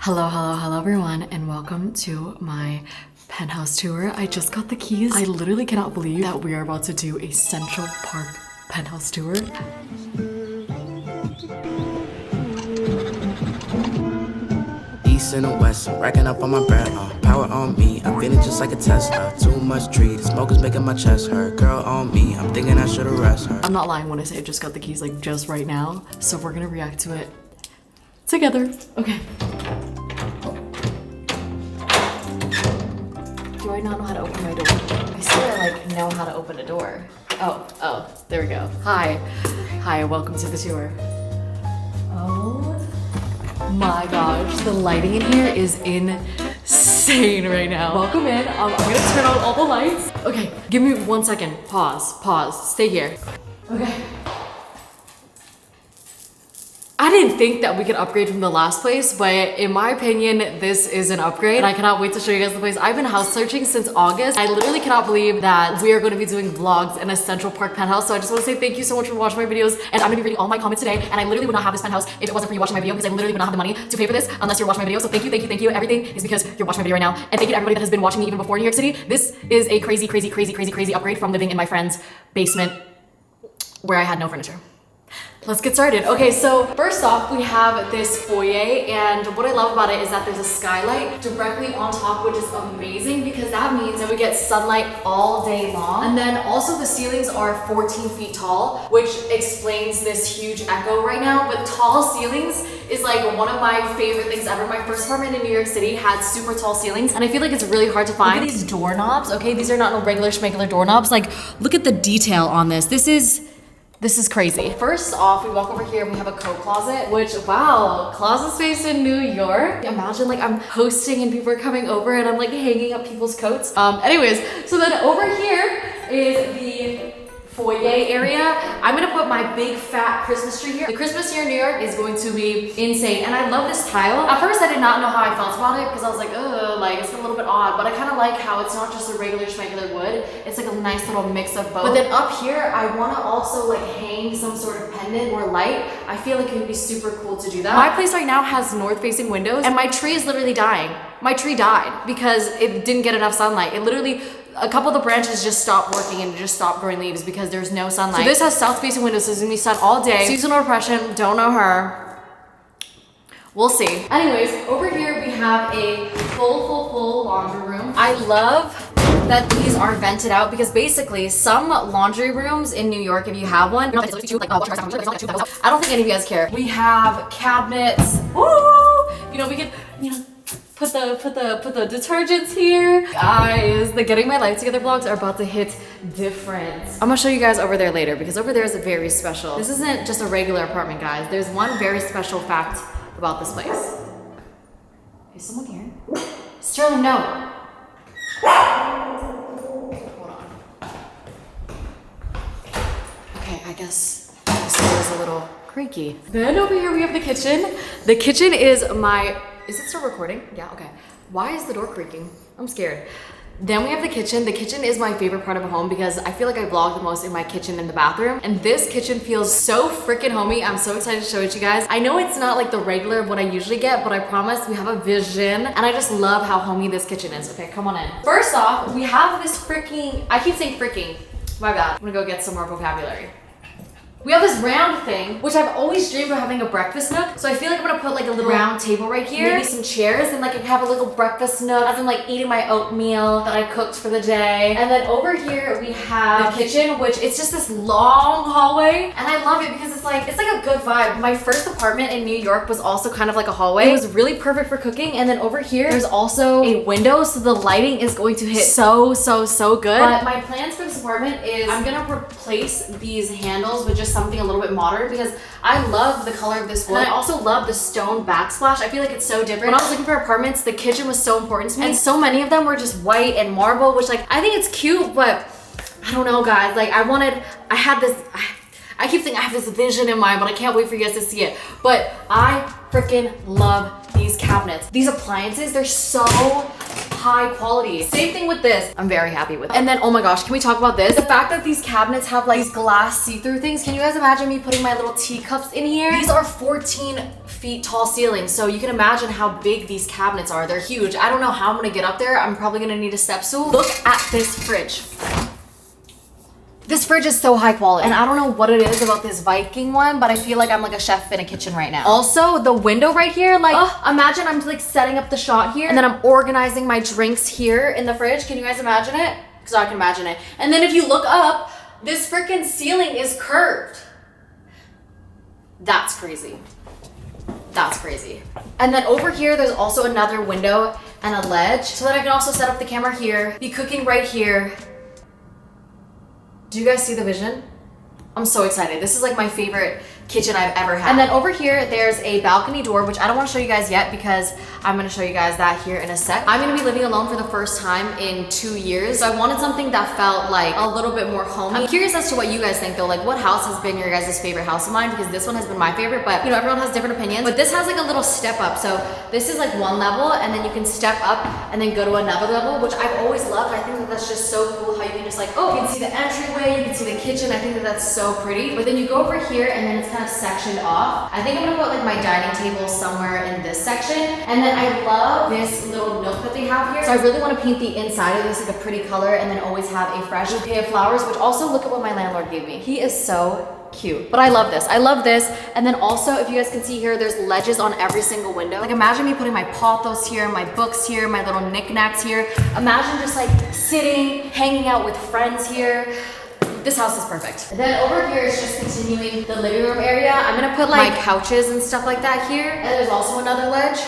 Hello everyone, and welcome to my penthouse tour. I just got the keys. I literally cannot believe that we are about to do a Central Park penthouse tour. East and the west, racking up on my bread, power on me, I'm feeling just like a Tesla. Too much tree, the smoke is making my chest hurt. Girl on me, I'm thinking I should arrest her. I'm not lying when I say I just got the keys like just right now, so we're gonna react to it together. Okay. Do I not know how to open my door? I swear I like know how to open a door. Oh, there we go. Hi, welcome to the tour. Oh my gosh, the lighting in here is insane right now. Welcome in. I'm gonna turn on all the lights. Okay, give me 1 second. Pause, stay here. Okay. I didn't think that we could upgrade from the last place, but in my opinion, this is an upgrade. And I cannot wait to show you guys the place. I've been house searching since August. I literally cannot believe that we are going to be doing vlogs in a Central Park penthouse. So I just want to say thank you so much for watching my videos. And I'm going to be reading all my comments today. And I literally would not have this penthouse if it wasn't for you watching my video, because I literally would not have the money to pay for this unless you're watching my video. So thank you. Everything is because you're watching my video right now. And thank you to everybody that has been watching me even before New York City. This is a crazy upgrade from living in my friend's basement where I had no furniture. Let's get started. Okay, so first off, we have this foyer, and what I love about it is that there's a skylight directly on top, which is amazing because that means that we get sunlight all day long. And then also the ceilings are 14 feet tall, which explains this huge echo right now. But tall ceilings is like one of my favorite things ever. My first apartment in New York City had super tall ceilings, and I feel like it's really hard to find. Look at these doorknobs, okay? These are not no regular schmegular doorknobs. Like, look at the detail on this. This is crazy. First off, we walk over here and we have a coat closet, which, wow, closet space in New York. Imagine like I'm hosting and people are coming over and I'm like hanging up people's coats. Anyways, so then over here is the foyer area. I'm gonna put my big fat Christmas tree here. The Christmas here in New York is going to be insane, and I love this tile. At first I did not know how I felt about it because I was like, ugh, like it's a little bit odd, but I kind of like how it's not just a regular schmegular wood. It's like a nice little mix of both. But then up here, I want to also like hang some sort of pendant or light. I feel like it would be super cool to do that. My place right now has north-facing windows, and my tree is literally dying. My tree died because it didn't get enough sunlight. It literally, a couple of the branches just stopped working and just stopped growing leaves because there's no sunlight. So this has south-facing windows, so it's gonna be sun all day. Seasonal depression, don't know her. We'll see. Anyways, over here we have a full laundry room. I love that these are vented out because basically some laundry rooms in New York, if you have one, I don't think any of you guys care. We have cabinets. Woo! You know, we could, put the detergents here. Guys, the Getting My Life Together vlogs are about to hit different. I'm gonna show you guys over there later because over there is very special. This isn't just a regular apartment, guys. There's one very special fact about this place. Is someone here? Sterling, no. Hold on. Okay, I guess this door is a little creaky. Then over here we have the kitchen. The kitchen is is it still recording? Yeah, okay. Why is the door creaking? I'm scared. Then we have the kitchen. The kitchen is my favorite part of a home because I feel like I vlog the most in my kitchen and the bathroom. And this kitchen feels so freaking homey. I'm so excited to show it to you guys. I know it's not like the regular of what I usually get, but I promise we have a vision. And I just love how homey this kitchen is. Okay, come on in. First off, we have this freaking, I keep saying freaking, my bad. I'm gonna go get some more vocabulary. We have this round thing, which I've always dreamed of having a breakfast nook. So I feel like I'm gonna put like a little round table right here, maybe some chairs, and like I can have a little breakfast nook as I'm like eating my oatmeal that I cooked for the day. And then over here we have the kitchen, which it's just this long hallway. And I love it because it's like a good vibe. My first apartment in New York was also kind of like a hallway. It was really perfect for cooking. And then over here, there's also a window, so the lighting is going to hit so good. But my plans for this apartment is I'm gonna replace these handles with just something a little bit modern because I love the color of this wood. And I also love the stone backsplash. I feel like it's so different. When I was looking for apartments, the kitchen was so important to me. And so many of them were just white and marble, which like, I think it's cute, but I don't know, guys. Like I keep saying I have this vision in mind, but I can't wait for you guys to see it. But I freaking love these cabinets. These appliances, they're so high quality. Same thing with this. I'm very happy with it. And then, oh my gosh, can we talk about this? The fact that these cabinets have like these glass see-through things. Can you guys imagine me putting my little teacups in here? These are 14 feet tall ceilings, so you can imagine how big these cabinets are. They're huge. I don't know how I'm gonna get up there. I'm probably gonna need a step stool. Look at this fridge. This fridge is so high quality, and I don't know what it is about this Viking one, but I feel like I'm like a chef in a kitchen right now. Also, the window right here, like, imagine I'm like setting up the shot here, and then I'm organizing my drinks here in the fridge. Can you guys imagine it? Because I can imagine it. And then if you look up, this freaking ceiling is curved. That's crazy. That's crazy. And then over here, there's also another window and a ledge, so that I can also set up the camera here, be cooking right here. Do you guys see the vision? I'm so excited. This is like my favorite kitchen I've ever had. And then over here, there's a balcony door, which I don't want to show you guys yet because I'm going to show you guys that here in a sec. I'm going to be living alone for the first time in 2 years. So I wanted something that felt like a little bit more homey. I'm curious as to what you guys think though. Like, what house has been your guys' favorite house of mine? Because this one has been my favorite, but you know, everyone has different opinions. But this has like a little step up. So this is like one level, and then you can step up and then go to another level, which I've always loved. I think that that's just so cool how you can just like, oh, you can see the entryway, you can see the kitchen. I think that that's so pretty. But then you go over here and then it's kind of sectioned off. I think I'm gonna put like my dining table somewhere in this section. And then I love this little nook that they have here. So I really want to paint the inside of this like a pretty color, and then always have a fresh bouquet of flowers, which also look at what my landlord gave me. He is so cute. But I love this. I love this. And then also, if you guys can see here, there's ledges on every single window. Like, imagine me putting my pothos here, my books here, my little knickknacks here. Imagine just like sitting, hanging out with friends here. This house is perfect. And then over here is just continuing the living room area. I'm gonna put like my couches and stuff like that here. And there's also another ledge.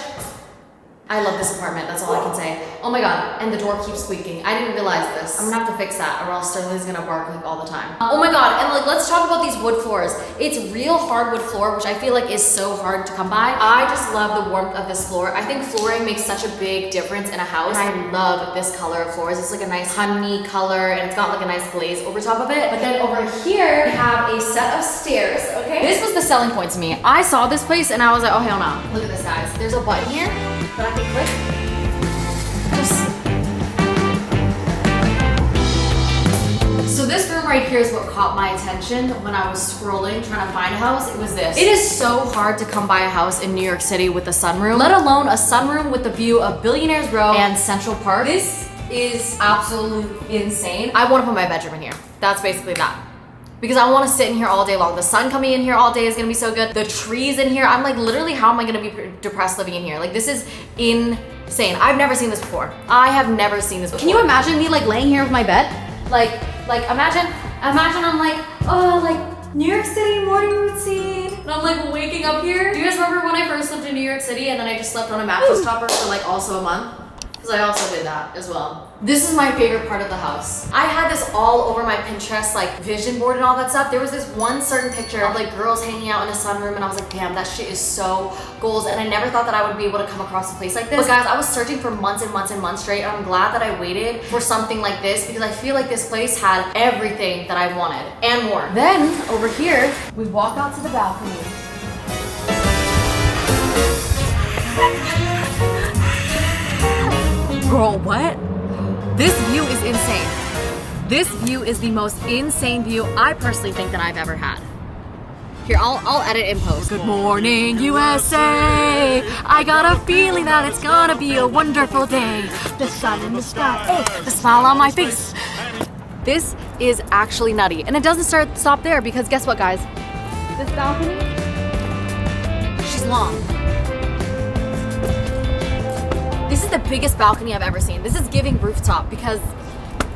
I love this apartment, that's all I can say. Oh my God, and the door keeps squeaking. I didn't realize this. I'm gonna have to fix that or else Sterling's gonna bark like all the time. Oh my God, and like, let's talk about these wood floors. It's real hardwood floor, which I feel like is so hard to come by. I just love the warmth of this floor. I think flooring makes such a big difference in a house. And I love this color of floors. It's like a nice honey color, and it's got like a nice glaze over top of it. But then over here, we have a set of stairs, okay? This was the selling point to me. I saw this place and I was like, oh hell no. Look at this, guys. There's a button here that I can click. So this room right here is what caught my attention when I was scrolling trying to find a house. It was this. It is so hard to come by a house in New York City with a sunroom, let alone a sunroom with the view of Billionaires Row and Central Park. This is absolutely insane. I want to put my bedroom in here. That's basically that. Because I want to sit in here all day long. The sun coming in here all day is going to be so good. The trees in here, I'm like, literally, how am I going to be depressed living in here? Like, this is insane. I've never seen this before. I have never seen this before. Can you imagine me like laying here with my bed? Like imagine I'm like, oh, like New York City morning routine. And I'm like waking up here. Do you guys remember when I first lived in New York City and then I just slept on a mattress topper for like also a month? Because I also did that as well. This is my favorite part of the house. I had this all over my Pinterest like vision board and all that stuff. There was this one certain picture of like girls hanging out in a sunroom, and I was like, damn, that shit is so goals. And I never thought that I would be able to come across a place like this. But guys, I was searching for months and months and months straight, and I'm glad that I waited for something like this because I feel like this place had everything that I wanted and more. Then over here, we walk out to the balcony. Girl, what? This view is insane. This view is the most insane view I personally think that I've ever had. Here, I'll edit in post. Good morning, USA. I got a feeling that it's gonna be a wonderful day. The sun in the sky, the smile on my face. This is actually nutty. And it doesn't stop there because guess what, guys? This balcony, she's long. This is the biggest balcony I've ever seen. This is giving rooftop because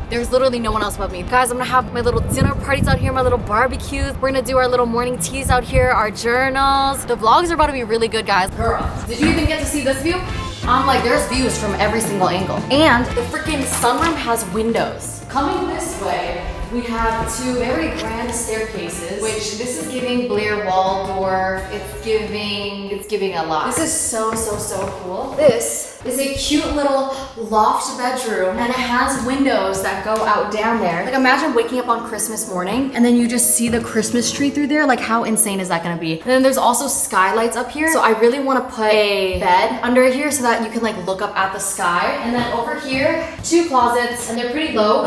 there's literally no one else but me. Guys, I'm gonna have my little dinner parties out here, my little barbecues. We're gonna do our little morning teas out here, our journals. The vlogs are about to be really good, guys. Girl, did you even get to see this view? I'm like, there's views from every single angle. And the freaking sunroom has windows. Coming this way, we have two very grand staircases, which this is giving Blair Waldorf. It's giving a lot. This is so cool. This is a cute little loft bedroom, and it has windows that go out down there. Like imagine waking up on Christmas morning and then you just see the Christmas tree through there. Like how insane is that gonna be? And then there's also skylights up here. So I really wanna put a bed under here so that you can like look up at the sky. And then over here, two closets, and they're pretty low.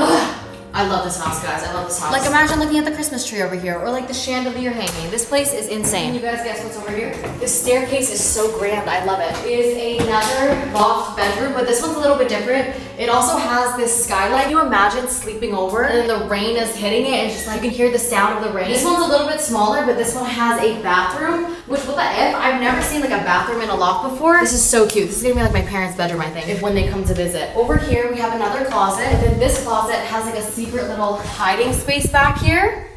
I love this house, guys. I love this house. Like imagine looking at the Christmas tree over here, or like the chandelier hanging. This place is insane. Can you guys guess what's over here? This staircase is so grand. I love it. It is another loft bedroom, but this one's a little bit different. It also has this skylight. Can you imagine sleeping over and the rain is hitting it and just like you can hear the sound of the rain? This one's a little bit smaller, but this one has a bathroom, which what the F? I've never seen like a bathroom in a loft before. This is so cute. This is gonna be like my parents' bedroom, I think, if when they come to visit. Over here, we have another closet, and then this closet has like a secret little hiding space back here.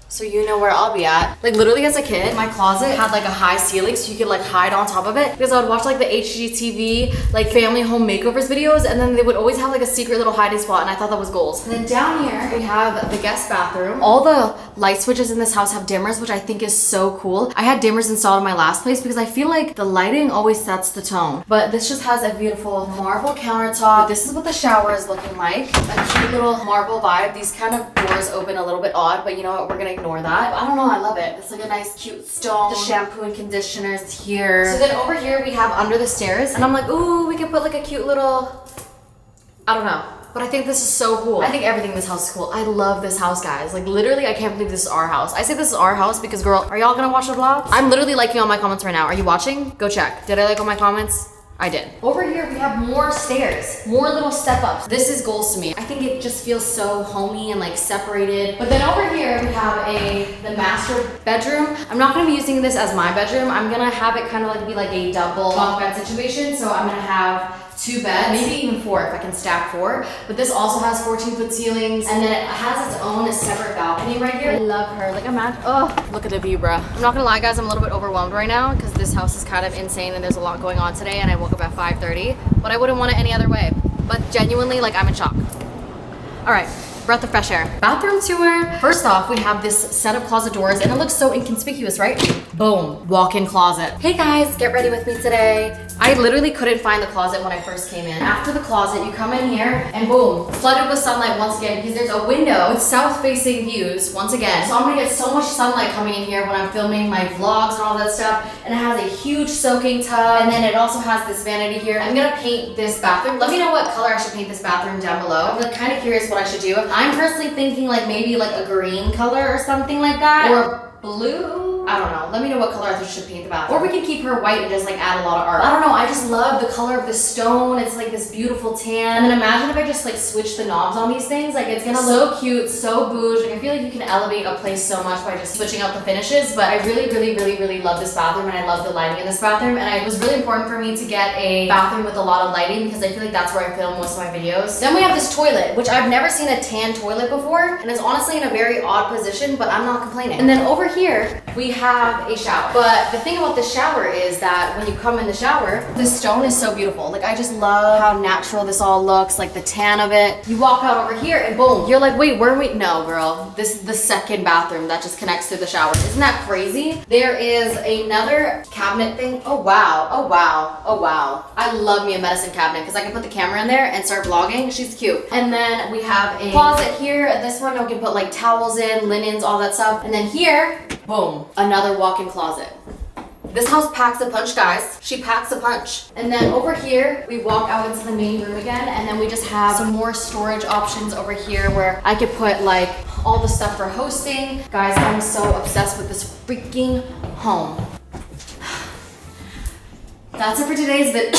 So you know where I'll be at. Like literally as a kid, my closet had like a high ceiling so you could like hide on top of it, because I would watch like the HGTV, like family home makeovers videos, and then they would always have like a secret little hiding spot, and I thought that was goals. And then down here, we have the guest bathroom. All the light switches in this house have dimmers, which I think is so cool. I had dimmers installed in my last place because I feel like the lighting always sets the tone. But this just has a beautiful marble countertop. This is what the shower is looking like. A cute little marble vibe. These kind of doors open a little bit odd, but you know what, we're gonna ignore that. I don't know, I love it. It's like a nice cute stone. The shampoo and conditioners here. So then over here we have under the stairs, and I'm like, ooh, we could put like a cute little, I don't know. But I think this is so cool. I think everything in this house is cool. I love this house, guys. Like literally, I can't believe this is our house. I say this is our house because girl, are y'all gonna watch the vlog? I'm literally liking all my comments right now. Are you watching? Go check. Did I like all my comments? I did. Over here, we have more stairs, more little step ups. This is goals to me. I think it just feels so homey and like separated. But then over here, we have the master bedroom. I'm not gonna be using this as my bedroom. I'm gonna have it kind of like be like a double bunk bed situation. So I'm gonna have two beds, maybe even four if I can stack four. But this also has 14-foot ceilings, and then it has its own separate balcony right here. I love her. Like imagine, oh, look at the view, bruh. I'm not gonna lie, guys, I'm a little bit overwhelmed right now because this house is kind of insane and there's a lot going on today, and I woke up at 5:30, but I wouldn't want it any other way. But genuinely, like I'm in shock. All right. Breath of fresh air. Bathroom tour. First off, we have this set of closet doors, and it looks so inconspicuous, right? Boom, walk-in closet. Hey guys, get ready with me today. I literally couldn't find the closet when I first came in. After the closet, you come in here and boom, flooded with sunlight once again, because there's a window with south-facing views once again. So I'm gonna get so much sunlight coming in here when I'm filming my vlogs and all that stuff. And it has a huge soaking tub, and then it also has this vanity here. I'm gonna paint this bathroom. Let me know what color I should paint this bathroom down below. I'm like kind of curious what I should do. I'm personally thinking like maybe like a green color or something like that, or blue. I don't know. Let me know what color I should paint the bathroom. Or we can keep her white and just like add a lot of art. I don't know. I just love the color of the stone. It's like this beautiful tan. And then imagine if I just like switch the knobs on these things. Like it's gonna look so cute, so bouge. Like I feel like you can elevate a place so much by just switching out the finishes. But I really love this bathroom, and I love the lighting in this bathroom. And it was really important for me to get a bathroom with a lot of lighting because I feel like that's where I film most of my videos. Then we have this toilet, which I've never seen a tan toilet before. And it's honestly in a very odd position, but I'm not complaining. And then over here, we have a shower. But the thing about the shower is that when you come in the shower, the stone is so beautiful. Like I just love how natural this all looks, like the tan of it. You walk out over here and boom, you're like, wait, where are we? No, girl, this is the second bathroom that just connects to the shower. Isn't that crazy? There is another cabinet thing. Oh wow, oh wow, oh wow. I love me a medicine cabinet because I can put the camera in there and start vlogging. She's cute. And then we have a closet here. This one I can put like towels in, linens, all that stuff. And then here, boom, another walk-in closet. This house packs a punch, guys. She packs a punch. And then over here, we walk out into the main room again, and then we just have some more storage options over here where I could put like all the stuff for hosting. Guys, I'm so obsessed with this freaking home. That's it for today's video.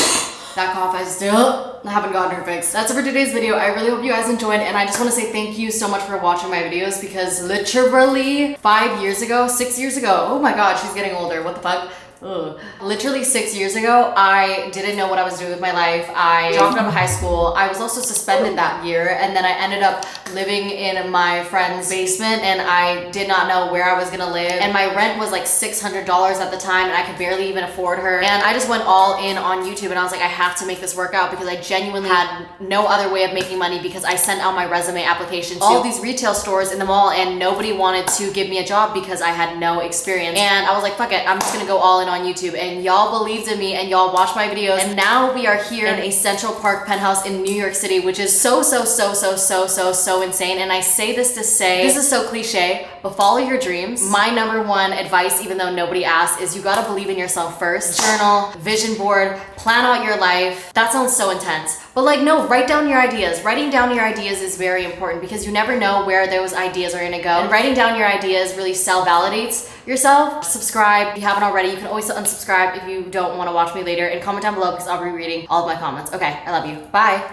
That cough, I still haven't gotten her fixed. That's it for today's video. I really hope you guys enjoyed, and I just want to say thank you so much for watching my videos because literally 5 years ago, 6 years ago, oh my god, she's getting older, what the fuck? Ugh. Literally 6 years ago, I didn't know what I was doing with my life. I dropped out of high school. I was also suspended that year, and then I ended up living in my friend's basement, and I did not know where I was gonna live. And my rent was like $600 at the time, and I could barely even afford her. And I just went all in on YouTube, and I was like, I have to make this work out because I genuinely had no other way of making money because I sent out my resume application to all these retail stores in the mall, and nobody wanted to give me a job because I had no experience. And I was like, fuck it, I'm just gonna go all in on YouTube. And y'all believed in me, and y'all watched my videos, and now we are here in a Central Park penthouse in New York City, which is so insane. And I say this to say, this is so cliche, but follow your dreams. My number one advice, even though nobody asked, is you gotta believe in yourself first. Journal, vision board, plan out your life. That sounds so intense, but like, no, write down your ideas. Writing down your ideas is very important because you never know where those ideas are gonna go. And writing down your ideas really self-validates yourself. Subscribe if you haven't already. You can always unsubscribe if you don't want to watch me later, and comment down below because I'll be reading all of my comments. Okay, I love you. Bye.